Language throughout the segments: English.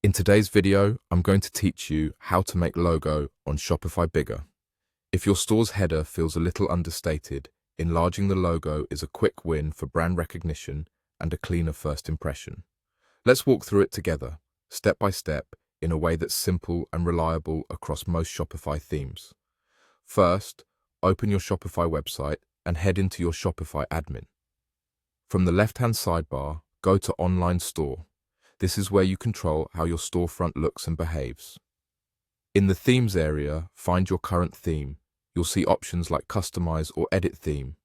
In today's video, I'm going to teach you how to make logo on Shopify Bigger. If your store's header feels a little understated, enlarging the logo is a quick win for brand recognition and a cleaner first impression. Let's walk through it together, step by step, in a way that's simple and reliable across most Shopify themes. First, open your Shopify website and head into your Shopify admin. From the left-hand sidebar, go to Online Store. This is where you control how your storefront looks and behaves. In the Themes area, find your current theme. You'll see options like Customize or Edit Theme.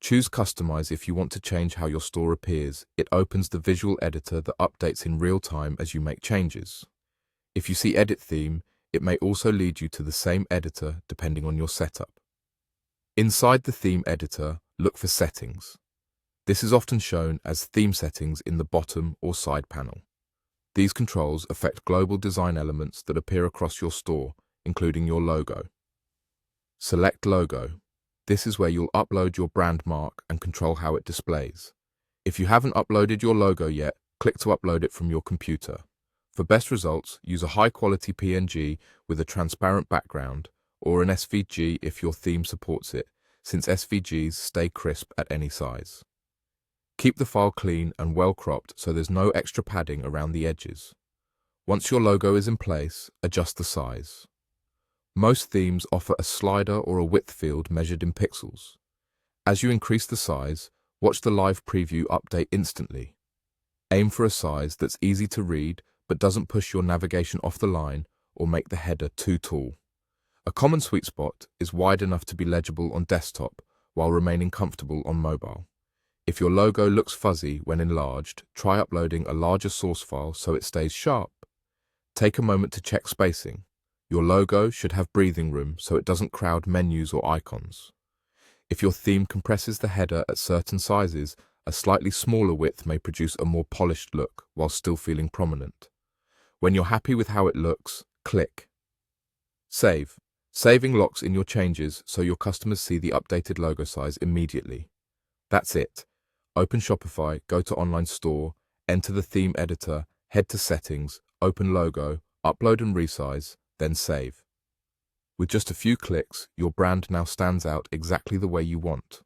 Choose Customize if you want to change how your store appears. It opens the visual editor that updates in real time as you make changes. If you see Edit Theme, it may also lead you to the same editor depending on your setup. Inside the theme editor, look for Settings. This is often shown as Theme Settings in the bottom or side panel. These controls affect global design elements that appear across your store, including your logo. Select Logo. This is where you'll upload your brand mark and control how it displays. If you haven't uploaded your logo yet, click to upload it from your computer. For best results, use a high-quality PNG with a transparent background, or an SVG if your theme supports it, since SVGs stay crisp at any size. Keep the file clean and well cropped so there's no extra padding around the edges. Once your logo is in place, adjust the size. Most themes offer a slider or a width field measured in pixels. As you increase the size, watch the live preview update instantly. Aim for a size that's easy to read but doesn't push your navigation off the line or make the header too tall. A common sweet spot is wide enough to be legible on desktop while remaining comfortable on mobile. If your logo looks fuzzy when enlarged, try uploading a larger source file so it stays sharp. Take a moment to check spacing. Your logo should have breathing room so it doesn't crowd menus or icons. If your theme compresses the header at certain sizes, a slightly smaller width may produce a more polished look while still feeling prominent. When you're happy with how it looks, click Save. Saving locks in your changes so your customers see the updated logo size immediately. That's it. Open Shopify, go to Online Store, enter the theme editor, head to Settings, open Logo, upload and resize, then save. With just a few clicks, your brand now stands out exactly the way you want.